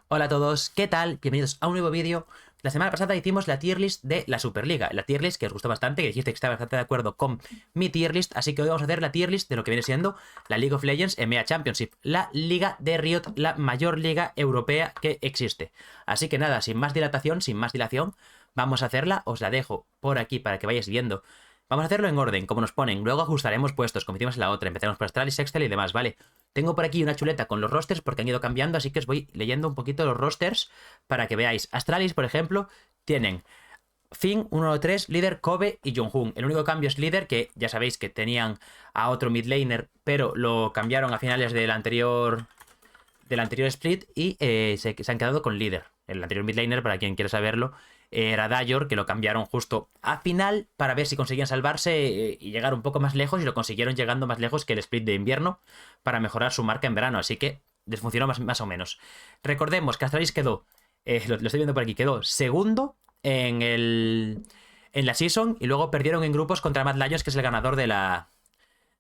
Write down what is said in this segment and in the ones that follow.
Hola a todos, ¿qué tal? Bienvenidos a un nuevo vídeo. La semana pasada hicimos la tier list de la Superliga, la tier list que os gustó bastante, que dijiste que estaba bastante de acuerdo con mi tier list, así que hoy vamos a hacer la tier list de lo que viene siendo la League of Legends EMEA Championship, la liga de Riot, la mayor liga europea que existe. Así que nada, sin más dilatación, sin más dilación, vamos a hacerla, os la dejo por aquí para que vayáis viendo. Vamos a hacerlo en orden, como nos ponen, luego ajustaremos puestos, como hicimos en la otra, empezaremos por Astralis, Excel y demás, ¿vale? Tengo por aquí una chuleta con los rosters porque han ido cambiando, así que os voy leyendo un poquito los rosters para que veáis. Astralis, por ejemplo, tienen Finn, 1-3, líder, Kobe y Jonghyun. El único cambio es líder, que ya sabéis que tenían a otro mid laner, pero lo cambiaron a finales del anterior split y se han quedado con líder. El anterior mid laner, para quien quiera saberlo, era Dayor, que lo cambiaron justo a final para ver si conseguían salvarse y llegar un poco más lejos, y lo consiguieron llegando más lejos que el split de invierno para mejorar su marca en verano, así que les funcionó más o menos. Recordemos que Astralis quedó, lo estoy viendo por aquí, quedó segundo en la season y luego perdieron en grupos contra Mad Lions, que es el ganador de la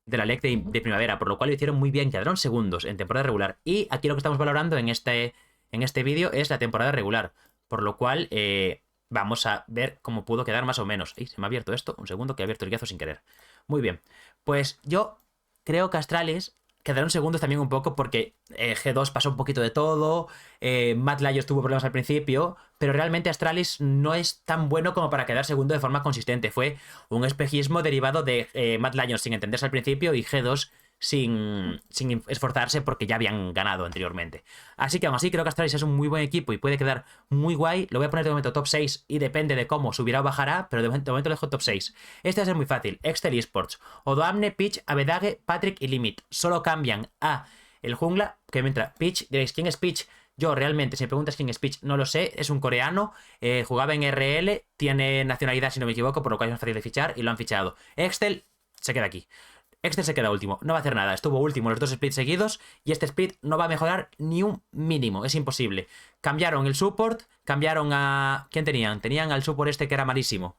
LEC de primavera, por lo cual lo hicieron muy bien, quedaron segundos en temporada regular. Y aquí lo que estamos valorando en este vídeo es la temporada regular, por lo cual vamos a ver cómo pudo quedar más o menos. Se me ha abierto esto, un segundo, que he abierto el guiazo sin querer. Muy bien, pues yo creo que Astralis quedaron segundos también un poco porque G2 pasó un poquito de todo, Mad Lions tuvo problemas al principio, pero realmente Astralis no es tan bueno como para quedar segundo de forma consistente. Fue un espejismo derivado de Mad Lions sin entenderse al principio y G2 sin esforzarse porque ya habían ganado anteriormente. Así que aún así creo que Astralis es un muy buen equipo y puede quedar muy guay. Lo voy a poner de momento top 6 y depende de cómo subirá o bajará, pero de momento lo dejo top 6. Este va a ser muy fácil. Excel Esports, Odoamne, Peach, Avedage, Patrick y Limit. Solo cambian a el jungla, que me entra Peach. Diréis, ¿quién es Peach? Yo realmente, si me preguntas quién es Peach, no lo sé. Es un coreano, jugaba en RL, tiene nacionalidad si no me equivoco, por lo cual es más fácil de fichar y lo han fichado. Excel se queda aquí. Excel se queda último, no va a hacer nada. Estuvo último los dos splits seguidos y este split no va a mejorar ni un mínimo, es imposible. Cambiaron el support, cambiaron a... ¿Quién tenían? Tenían al support este que era malísimo.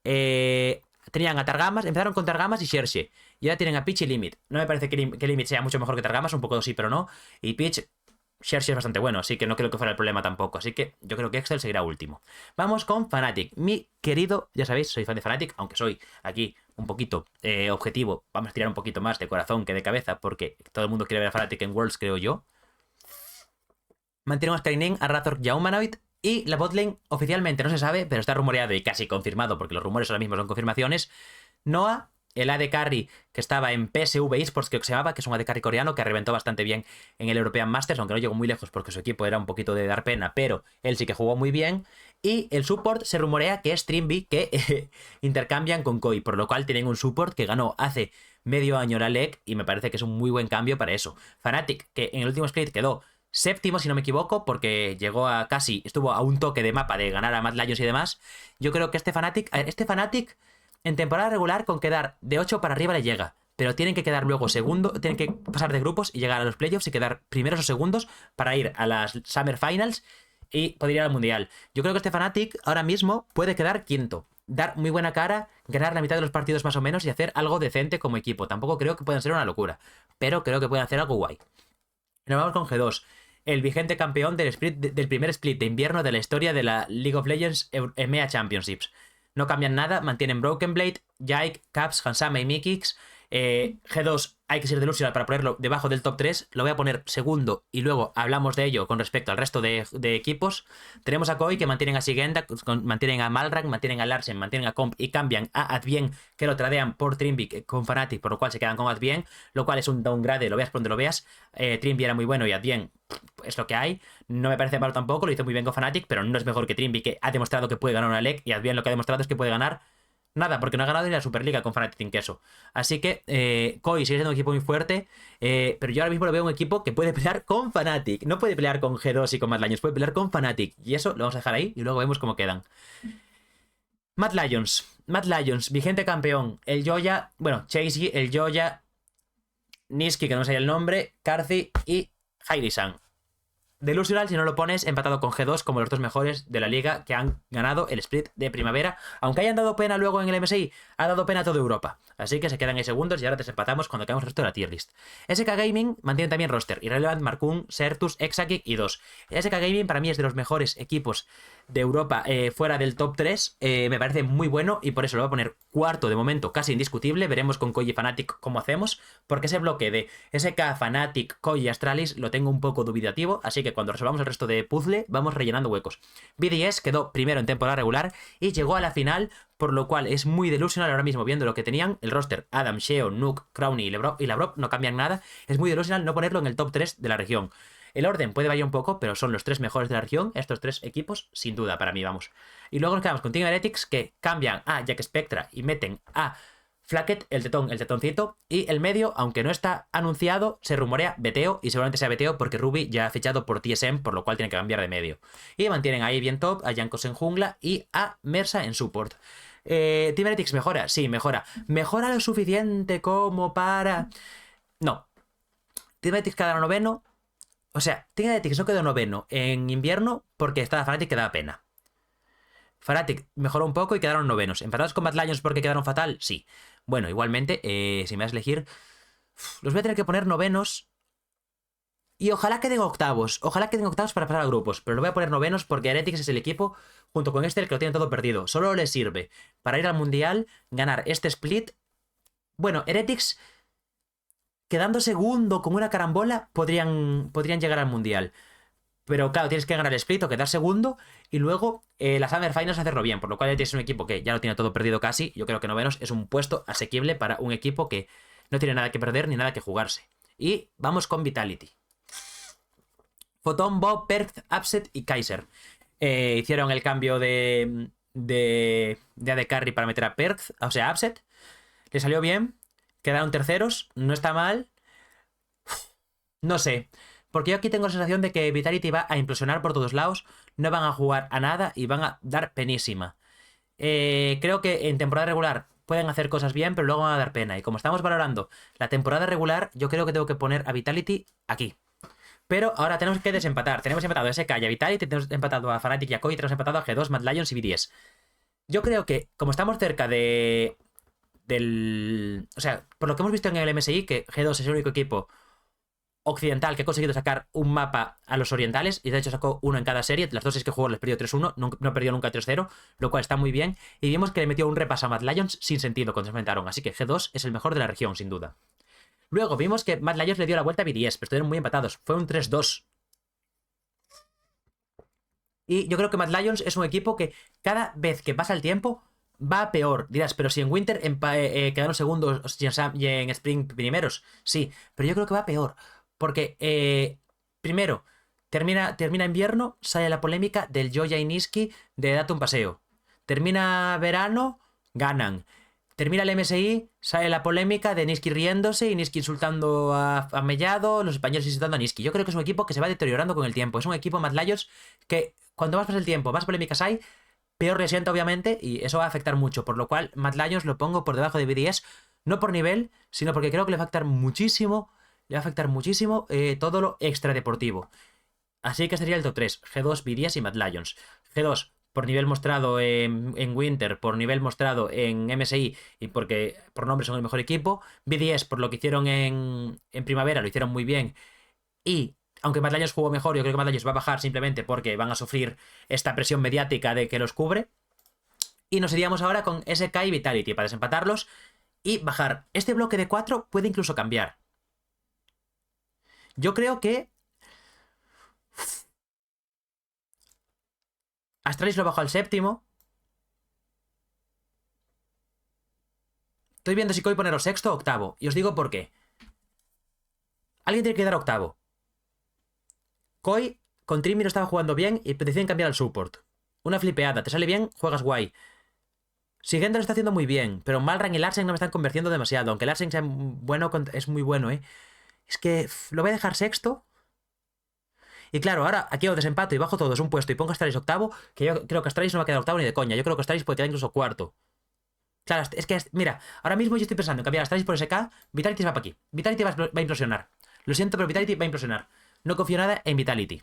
Tenían a Targamas, empezaron con Targamas y Xerxes. Y ahora tienen a Peach y Limit. No me parece que Limit sea mucho mejor que Targamas, un poco sí, pero no. Y Peach, Xerxes es bastante bueno, así que no creo que fuera el problema tampoco. Así que yo creo que Excel seguirá último. Vamos con Fnatic. Mi querido, ya sabéis, soy fan de Fnatic, aunque soy aquí un poquito objetivo. Vamos a tirar un poquito más de corazón que de cabeza, porque todo el mundo quiere ver a Fnatic en Worlds, creo yo. Mantenemos a Kainin, a Razork y a Humanoid. Y la botlane oficialmente no se sabe, pero está rumoreado y casi confirmado, porque los rumores ahora mismo son confirmaciones. Noah, el AD Carry que estaba en PSV Esports, creo que se llamaba, que es un AD Carry coreano que reventó bastante bien en el European Masters, aunque no llegó muy lejos porque su equipo era un poquito de dar pena, pero él sí que jugó muy bien. Y el support se rumorea que es Trimby, que intercambian con Koi, por lo cual tienen un support que ganó hace medio año la LEC y me parece que es un muy buen cambio para eso. Fnatic, que en el último split quedó séptimo, si no me equivoco, porque llegó a estuvo a un toque de mapa de ganar a Mad Lions y demás. Yo creo que este Fnatic en temporada regular con quedar de 8 para arriba le llega, pero tienen que quedar luego segundo, tienen que pasar de grupos y llegar a los playoffs y quedar primeros o segundos para ir a las Summer Finals y poder ir al Mundial. Yo creo que este Fnatic ahora mismo puede quedar quinto, dar muy buena cara, ganar la mitad de los partidos más o menos y hacer algo decente como equipo. Tampoco creo que puedan ser una locura, pero creo que pueden hacer algo guay. Nos vamos con G2, el vigente campeón del primer split de invierno de la historia de la League of Legends EMEA Championships. No cambian nada, mantienen Broken Blade, Yike, Caps, Hansama y Mikix. G2 hay que ser de Lucio para ponerlo debajo del top 3. Lo voy a poner segundo y luego hablamos de ello con respecto al resto de equipos. Tenemos a Koi, que mantienen a Sigenda, mantienen a Malrang, mantienen a Larsen, mantienen a Comp y cambian a Advien, que lo tradean por Trimby con Fnatic, por lo cual se quedan con Advien, lo cual es un downgrade, lo veas por donde lo veas. Trimby era muy bueno y Advien es lo que hay. No me parece malo tampoco, lo hizo muy bien con Fnatic, pero no es mejor que Trimby, que ha demostrado que puede ganar una LEC, y Advien lo que ha demostrado es que puede ganar nada, porque no ha ganado ni la Superliga con Fnatic sin queso. Así que Koi sigue siendo un equipo muy fuerte, pero yo ahora mismo lo veo un equipo que puede pelear con Fnatic. No puede pelear con G2 y con Mad Lions, puede pelear con Fnatic. Y eso lo vamos a dejar ahí y luego vemos cómo quedan. Mad Lions, vigente campeón. El Joya, bueno, Chasey, el Joya, Niski, que no sé el nombre, Karthi y Hairi-san. delusional si no lo pones empatado con G2 como los dos mejores de la liga que han ganado el split de primavera. Aunque hayan dado pena luego en el MSI, ha dado pena a toda Europa. Así que se quedan ahí segundos y ahora desempatamos cuando acabemos el resto de la tier list. SK Gaming mantiene también roster. Irrelevant, Markun, Sertus, Exakick y 2. SK Gaming para mí es de los mejores equipos de Europa fuera del top 3. Me parece muy bueno y por eso lo voy a poner cuarto de momento, casi indiscutible. Veremos con Koji Fnatic cómo hacemos, porque ese bloque de SK, Fnatic, Koji y Astralis lo tengo un poco dubitativo, así que cuando resolvamos el resto de puzzle vamos rellenando huecos. BDS quedó primero en temporada regular y llegó a la final, por lo cual es muy delusional ahora mismo viendo lo que tenían. El roster Adam, Sheo, Nuke, Crowny y Labrov no cambian nada. Es muy delusional no ponerlo en el top 3 de la región. El orden puede variar un poco, pero son los tres mejores de la región, estos tres equipos, sin duda, para mí, vamos. Y luego nos quedamos con Team Heretics, que cambian a Jack Spectra y meten a Flacket, el tetoncito, y el medio, aunque no está anunciado, se rumorea Beteo, y seguramente sea Beteo porque Ruby ya ha fichado por TSM, por lo cual tiene que cambiar de medio. Y mantienen ahí bien top, a Jankos en jungla y a Mersa en support. ¿Team Heretics mejora? Sí, mejora. ¿Mejora lo suficiente como para...? No. Team Heretics queda noveno. O sea, Team Heretics no quedó noveno en invierno porque estaba Fnatic que daba pena. Fnatic mejoró un poco y quedaron novenos. ¿Empatados con Mad Lions porque quedaron fatal? Sí. Bueno, igualmente, si me vas a elegir, los voy a tener que poner novenos. Y ojalá queden octavos. Ojalá queden octavos para pasar a grupos. Pero lo voy a poner novenos porque Heretics es el equipo, junto con este, el que lo tiene todo perdido. Solo les sirve para ir al Mundial, ganar este split. Bueno, Heretics, quedando segundo con una carambola, podrían llegar al Mundial. Pero claro, tienes que ganar el split o quedar segundo y luego las Summer Finals hacerlo bien. Por lo cual es un equipo que ya lo tiene todo perdido casi. Yo creo que novenos es un puesto asequible para un equipo que no tiene nada que perder ni nada que jugarse. Y vamos con Vitality. Photon, Bob, Perth, Upset y Kaiser. Hicieron el cambio de AD Carry para meter a Perth, o sea, Upset. Le salió bien. Quedaron terceros. No está mal. No sé. Porque yo aquí tengo la sensación de que Vitality va a implosionar por todos lados. No van a jugar a nada y van a dar penísima. Creo que en temporada regular pueden hacer cosas bien, pero luego van a dar pena. Y como estamos valorando la temporada regular, yo creo que tengo que poner a Vitality aquí. Pero ahora tenemos que desempatar. Tenemos empatado a SK y a Vitality, tenemos empatado a Fnatic y a Koi, tenemos empatado a G2, Mad Lions y BDS. Yo creo que, como estamos cerca de... O sea, por lo que hemos visto en el MSI, que G2 es el único equipo occidental que ha conseguido sacar un mapa a los orientales, y de hecho sacó uno en cada serie. Las dos es que jugó les perdió 3-1, no perdió nunca 3-0, lo cual está muy bien. Y vimos que le metió un repaso a Mad Lions sin sentido cuando se enfrentaron, así que G2 es el mejor de la región, sin duda. Luego vimos que Mad Lions le dio la vuelta a BDS, pero estuvieron muy empatados. Fue un 3-2. Y yo creo que Mad Lions es un equipo que cada vez que pasa el tiempo va a peor. Dirás, pero si en Winter quedaron segundos y en Spring primeros, sí, pero yo creo que va peor. Porque, primero, termina invierno, sale la polémica del Joya y Niski de Date un paseo. Termina verano, ganan. Termina el MSI, sale la polémica de Niski riéndose y Niski insultando a Mellado, los españoles insultando a Niski. Yo creo que es un equipo que se va deteriorando con el tiempo. Es un equipo Mad Lions que cuando más pasa el tiempo, más polémicas hay, peor le sienta obviamente y eso va a afectar mucho. Por lo cual Mad Lions lo pongo por debajo de BDS, no por nivel, sino porque creo que le va a afectar muchísimo. Le va a afectar muchísimo todo lo extradeportivo. Así que sería el top 3. G2, BDS y Mad Lions. G2 por nivel mostrado en Winter, por nivel mostrado en MSI y porque por nombre son el mejor equipo. BDS por lo que hicieron en primavera, lo hicieron muy bien. Y aunque Mad Lions jugó mejor, yo creo que Mad Lions va a bajar simplemente porque van a sufrir esta presión mediática de que los cubre. Y nos iríamos ahora con SK y Vitality para desempatarlos y bajar. Este bloque de 4 puede incluso cambiar. Yo creo que Astralis lo bajó al séptimo. Estoy viendo si Koi ponerlo sexto o octavo. Y os digo por qué. Alguien tiene que dar octavo. Koi con Trimi lo estaba jugando bien y deciden cambiar al support. Una flipeada. Te sale bien, juegas guay. Sigendo lo está haciendo muy bien. Pero Malrang y Larsen no me están convirtiendo demasiado. Aunque Larsen sea bueno, es muy bueno, ¿eh? Es que lo voy a dejar sexto. Y claro, ahora aquí os desempato y bajo todos un puesto y pongo a Astralis octavo, que yo creo que Astralis no va a quedar octavo ni de coña. Yo creo que Astralis puede quedar incluso cuarto. Claro, es que, mira, ahora mismo yo estoy pensando en cambiar a Astralis por SK. Vitality se va para aquí. Vitality va a implosionar. Lo siento, pero Vitality va a implosionar. No confío nada en Vitality.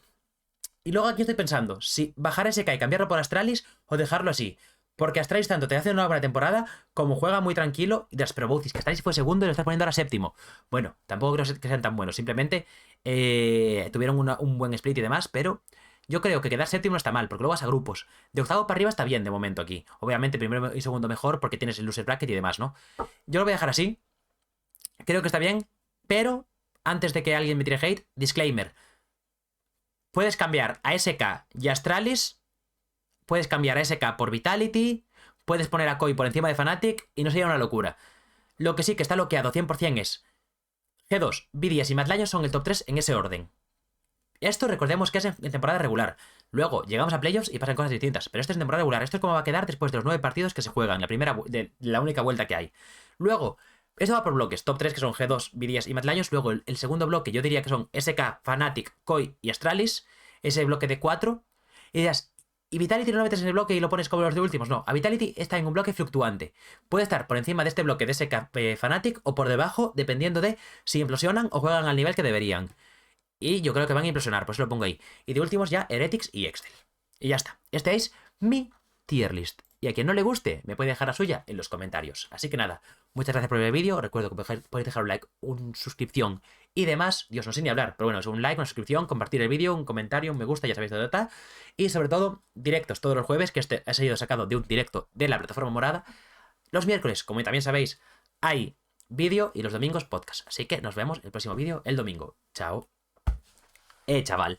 Y luego aquí estoy pensando, si bajar SK y cambiarlo por Astralis o dejarlo así. Porque Astralis tanto te hace una buena temporada como juega muy tranquilo. Y de las Proboutis, que Astralis fue segundo y lo estás poniendo ahora séptimo. Bueno, tampoco creo que sean tan buenos. Simplemente tuvieron un buen split y demás, pero yo creo que quedar séptimo no está mal, porque luego vas a grupos. De octavo para arriba está bien de momento aquí. Obviamente primero y segundo mejor porque tienes el loser bracket y demás, ¿no? Yo lo voy a dejar así. Creo que está bien, pero antes de que alguien me tire hate, disclaimer. Puedes cambiar a SK y a Astralis, puedes cambiar a SK por Vitality, puedes poner a Koi por encima de Fnatic y no sería una locura. Lo que sí que está bloqueado 100% es G2, B10 y Mad Lions son el top 3 en ese orden. Esto recordemos que es en temporada regular. Luego llegamos a playoffs y pasan cosas distintas. Pero esto es en temporada regular. Esto es como va a quedar después de los 9 partidos que se juegan. La única vuelta que hay. Luego, esto va por bloques. Top 3 que son G2, B10 y Mad Lions. Luego el segundo bloque yo diría que son SK, Fnatic, Koi y Astralis. Ese bloque de 4. Y dirás, ¿y Vitality no lo metes en el bloque y lo pones como los de últimos? No, a Vitality está en un bloque fluctuante. Puede estar por encima de este bloque de SK Fnatic o por debajo, dependiendo de si implosionan o juegan al nivel que deberían. Y yo creo que van a impresionar, pues lo pongo ahí. Y de últimos ya, Heretics y Excel. Y ya está. Este es mi tier list. Y a quien no le guste, me puede dejar la suya en los comentarios. Así que nada, muchas gracias por ver el vídeo. Recuerdo que podéis dejar un like, una suscripción y demás. Dios, no sé ni hablar, pero bueno, es un like, una suscripción, compartir el vídeo, un comentario, un me gusta, ya sabéis dónde está. Y sobre todo, directos todos los jueves, que este ha sido sacado de un directo de la plataforma morada. Los miércoles, como también sabéis, hay vídeo y los domingos podcast. Así que nos vemos en el próximo vídeo el domingo. Chao. Chaval.